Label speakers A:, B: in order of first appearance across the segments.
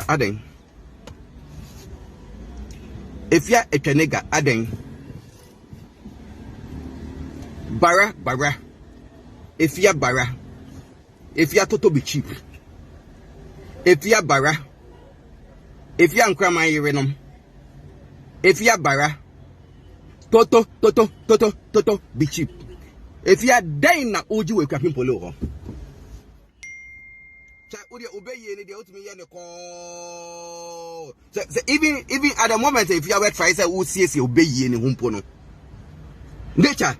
A: Schwarzenegger aden. Afia Schwarznegger aden. Bara. Afia bara. Afia Tr0uble cheap. Afia bara. Afia nkrama yerenom. Afia bara. Tr0uble cheap. Afia den na oji we Akuapem Poloo. Udi obey ye de ultimate ye ne call. Even at the moment if you are try say who see obey ye ne humpo no. Nature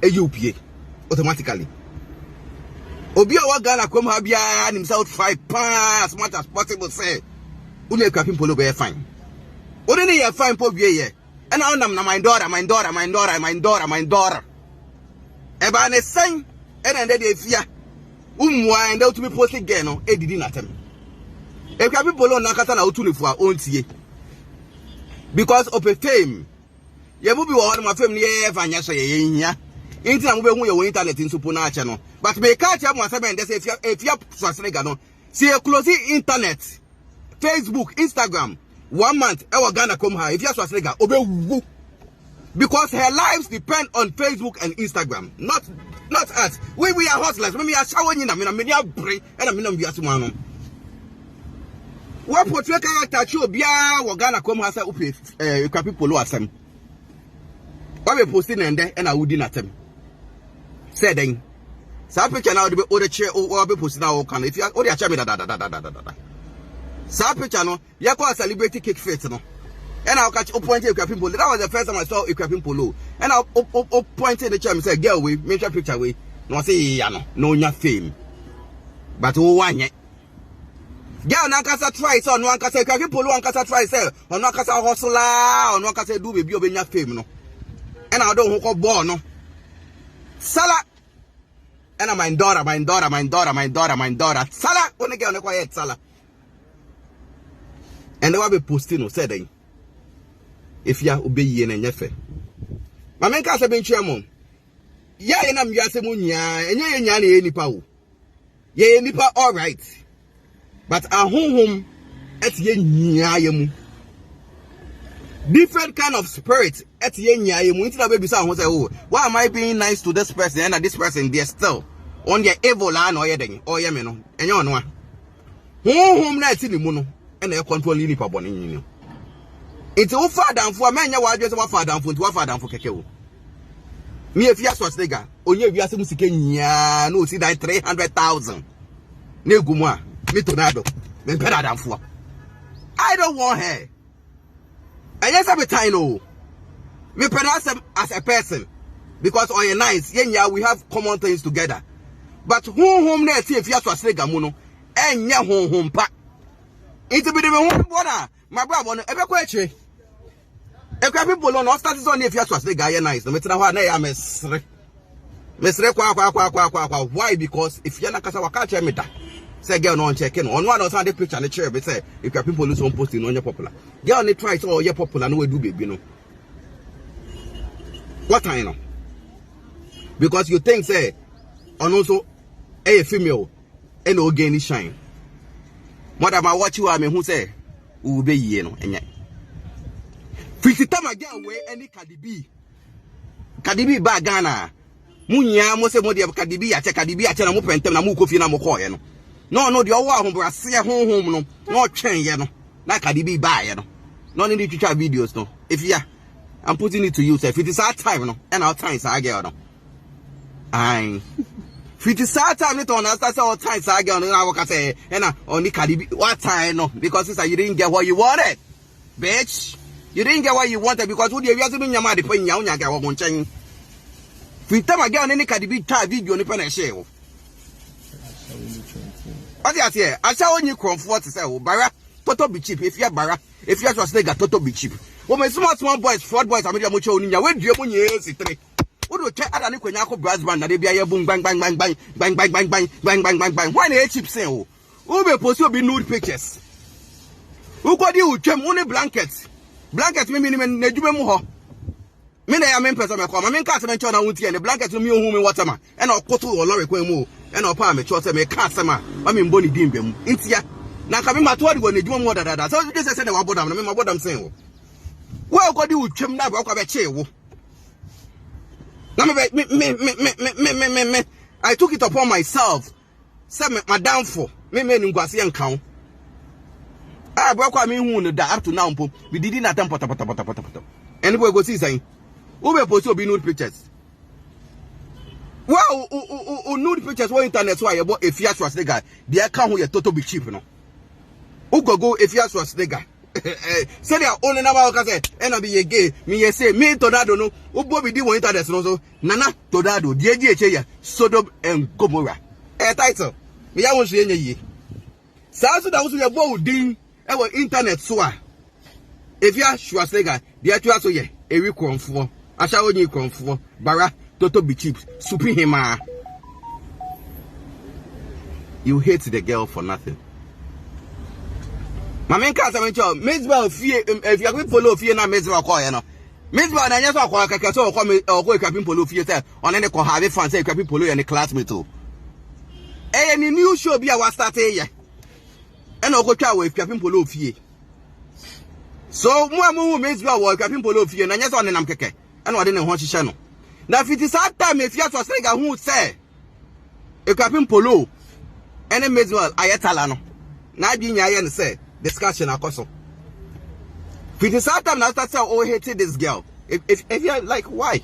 A: AUPA automatically. Obi a Ghana come have ya himself 5 as much as possible say. Udi Akuapem Poloo be fine. Udi ne ye fine po be ye. And now na my daughter. Eba ne sign and then they fear. And out to be posted again, no, did not tell me. If Akuapem Poloo nakata na utuni for own tie. Because of a fame, you will be one of my family, Vanya Sayia. Internet will your internet in Supuna channel. But may catch up one seven days if you have Schwarzenegger. See a closing internet, Facebook, Instagram, 1 month, our Ghana come high. If you have Schwarzenegger, obey. Because her lives depend on Facebook and Instagram, not us. We are hustlers. When we are showing in, I mean, brain and I mean, we are someone. What portray character show be a Ghana come has a Akuapem Poloo as them. What we posting and there and I would not them. Said then, some picture now the other chair or be posting now can if you are only a champion. Some picture no, you are called celebrity cake face no. And I'll catch up pointing Akuapem Poloo. That was the first time I saw Akuapem Poloo. And I'll point in the chair and say, girl, we make a picture away. No, say, no, your fame. But who want it? Girl, Nankasa try, so no one can say, Akuapem Poloo, one can try, sir. Or no can say, hustler, or no can say, do baby, you your fame, no. And I don't hook up born, no. Salah. And I'm my daughter. Salah, when I get on the quiet, Salah. And they will be posting, no, said they. If you obey ye and yefe. My men can't be chairman. Ya and I'm Yasemunia, and ye nipa. Ye nipa all right. But our home at ye nyamu. Different kind of spirit at ye nyamu. Into the baby son who say, oh, why am I being nice to this person and this person they're still on your evil land or yeding or yemeno? And you know home night in the mono and they control nipa boning. It's all far down for a man, you are just one far down for Kekeo. Me, if you are Schwarzenegger, or you are some Sikia, no, see that 300,000. No Guma, me Tonardo, then better than for. I don't want her. And yes, I'm a tiny. We pronounce them as a person because on your nights, yeah, we have common things together. But home net, if you are Schwarzenegger, mono, and ya home pack. It's a bit of a home water. My brother, ever question. Akuapem Poloo no start is on if you are Schwarzenegger nice. No matter how na ya mesre kwa. Why? Because if you na kasa waka che meta. Say girl no check no. On one or the picture na chair be say if Akuapem Poloo so posting no popular. Girl ni try so you popular no we do baby no. What I know? Because you think say on also a female and no gain shine. Madam I watch you me who say who be ye no enye. 50 time again way any Cardi B ba Ghana munya mo se mo de Cardi B ache na mo pentem na mo kofi na mo koye no de owo ahobra se honhom no twen ye no na Cardi B ba ye no need to try videos no if ya I'm putting it to you say 50 sad time no and our time say girl no ai 50 sad time it on understand all time say girl no na work say and only Cardi B what time no because sister you didn't get what you wanted bitch. You didn't get what you wanted because who you have been yamadi paying yaga or munching. Free time again, any Cardi B type video on the share. What you say? I saw you comfort to say, oh, Bara, Tr0uble cheap. If you are Bara, if you are Schwarzenegger, Tr0uble cheap. Oh, my small boys, fraud boys, I'm going to show you where do you want to what do you check out? I when you brass band, they be a boom, bang. Why they cheap say, oh, who will post be nude pictures? Who got you with only blankets? Blankets me na djube mu ho me na ya me person me come me cat me cho na wuti and blanket me hu me water ma e na okoto wo lorry kwan mu e na opa me cho say me cat sama ma me mboni di mbem ntia na ka me mato ade woni dwuma mu dada so you say na wabodam na me mabodam sen wo go di utwem na ba kwa be che wo na me I took it upon myself say my downfall me ngwase enkan bro kwa me hu no da up to now mpo we did not pota anybody go see saying who be post obi nude pictures wow nude pictures on internet so about Afia Schwarznegger the account who you totally cheap no who go Afia Schwarznegger say they only number ka say and be gay me say me Tonardo no who be di on internet no so nana Tonardo the eche ya Sodom and Gomorrah title me ya won so yenye yi sa so da wo so ye bo din e internet so a Afia Schwarznegger the actual so ye ewi kronfo asha onyi kronfo bara toto be cheap supi hima. You hate the girl for nothing. My main case I mention Mezbel fie if you Akuapem Poloo fie na Mezbel call you know Mezbel na nyeso akwa kaka so ko Akuapem Poloo fie say on any ko have fan say Akuapem Poloo and classmate o any new show be a wa start here and okotwa we Akuapem Poloo fie so mu Mezbel wa Akuapem Poloo fie na nyeso on nam keke and ode ne ho hihye no na fiti sa time Afia Schwarznegger hu say Akuapem Poloo and Mezbel ayetala no na bi nya ye ne say discussion akoso. For the same time, I say, oh, hated this girl. If you're like, why?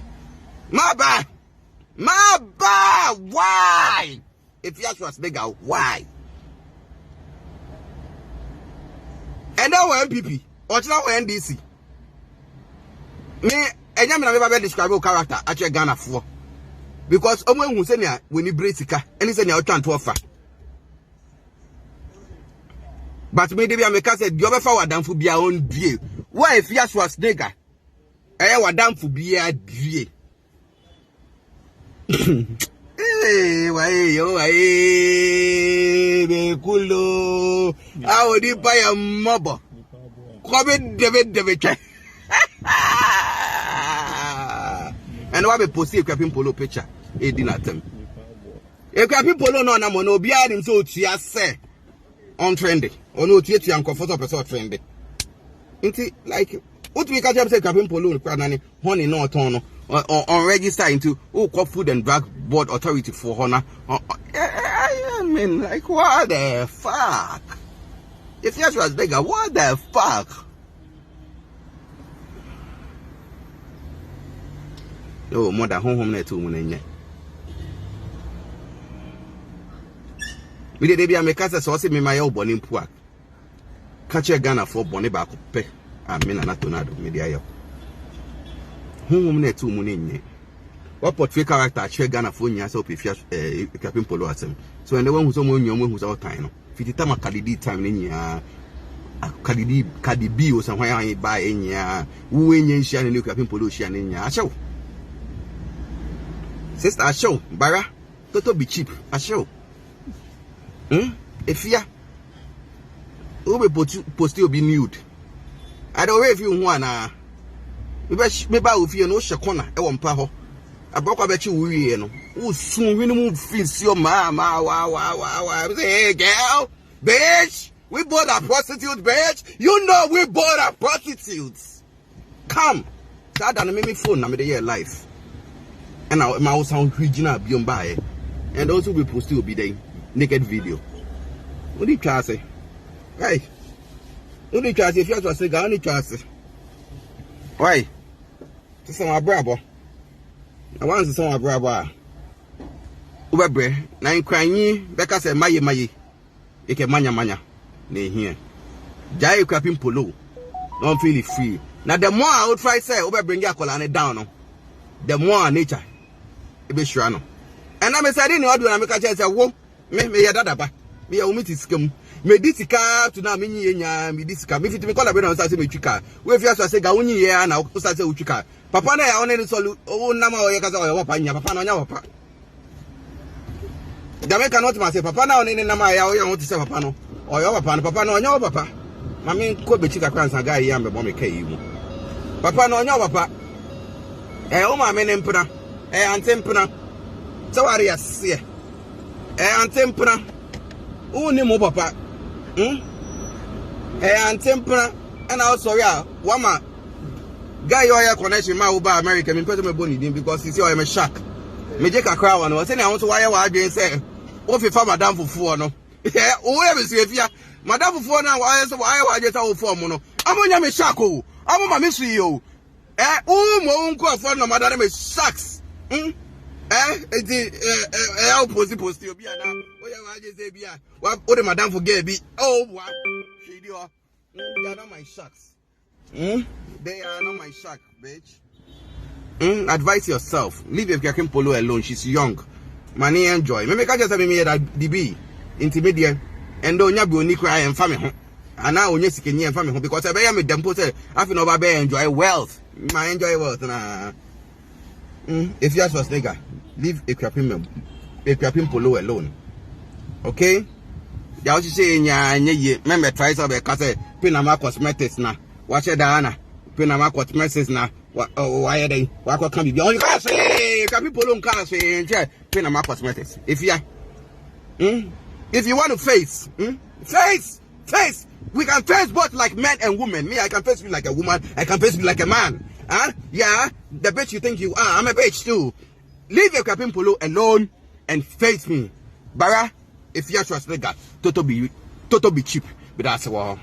A: My bad, why? If you was bigger, why? And now we're MPP, or now we're NDC. Me, I never describe your character at your Ghana for. Because someone who said, when you break the and he said, you're trying to offer. But maybe I make say the other for down for be our own view. Why if Afia Schwarznegger? I down for be a view. Hey, why yo, be cool. I would buy a mob. Come David. And why be post Akuapem Poloo picture? It did not tell. Akuapem Poloo no na mo no be him so tia say on trendy. Or no theatre and comfortable person trendy. Into like what we can say Akuapem Poloo honey no turn on register into Food and Drug Board Authority for honor. I mean like what the fuck? If Afia Schwarznegger, what the fuck? No more than home net 2 minutes. Me dey be make us so say me my boni mpuak catch Ghana for boni ba ko pe amina na Tonardo me dey ayo hum na tu mu nye what portray character che Ghana for nya so Afia Akuapem Poloo asem so and the one who so mo nyom who so time no fiti time kadidi time nya kadidi o san hwan ba nya wo nya nhia ne Akuapem Poloo hia ne nya ashew sister ashew bara toto be cheap ashew Afia who be post you be nude. I don't know if you want me ba Afia no shekona e wo mpa ho abakwa be chi wuye no wo sun wi no mu feel your mama wow say hey girl bitch we bought a prostitute bitch you know we bought a prostitutes come that and me phone na me dey life and now my house sound original beyond by and also we post you be there naked video. What do you try to say? Right. What do you try to say? If you have to say, I only try to say. Why? This is my brother. I want to say my brother. Ubebre. Na in crying, Becca said, Maye. Eke manya. Ne here. Jai Akuapem Poloo. Don't feel it free. Now, the more I would try to say, Ubebre your color down, the more nature. It be sure. And I'm saying, I do not make a chance. Me ya dada ba me ya umiti sikam me disika to na me nyenya me disika me fit me call abena say me twika we Afia Schwarznegger wonyi ye na say say utwika papa na ya one so o na ma o ye ka say o papa nya papa na nya papa Jamaica not ma say papa na one na ma ya o ye won to say papa no o ye papa no papa na nya papa ma me ko be chika kwansa ga ya me bo me kai mu papa na nya papa o ma me ne mpuna ante mpuna so wari ya se antempra uni mo papa and temper, and also, yeah, Wama. Guy, your connection, my Uber American, in person, because you see, I'm a shark. Make a crowd and was saying, I want to wire what I didn't say. What if Madame for 4 no? Yeah, whoever see if ya, Madame for 4 now, I just out for mono. I'm on your shark. I'm on my mystery, you. My own call for no Madame sharks. It's post you be now. What I just say, be what the Madame for Gabby? Oh, what? They are not my sharks. They are not my shark, bitch. Advise yourself. Leave Afia Poloo alone. She's young. Money enjoy. Maybe I just have me that DB intermediate and don't you be only cry and family. And now when you see and family because I am a damn poster. I feel no enjoy wealth. My enjoy wealth. Afia Schwarznegger, leave Akuapem Poloo alone. Okay? Ya what you say nya remember try so be cause Pinama cosmetics na. Watch it Diana. Pinama cosmetics na. Why they? Why can't be only cars? Can people don't cars? Pinama cosmetics. If you want to face, face. We can face both like men and women. Me, I can face you like a woman. I can face you like a man. Yeah, the bitch you think you are. I'm a bitch too. Leave Akuapem Poloo alone and face me. Bara, Afia Schwarznegger, Tr0uble cheap. But that's all.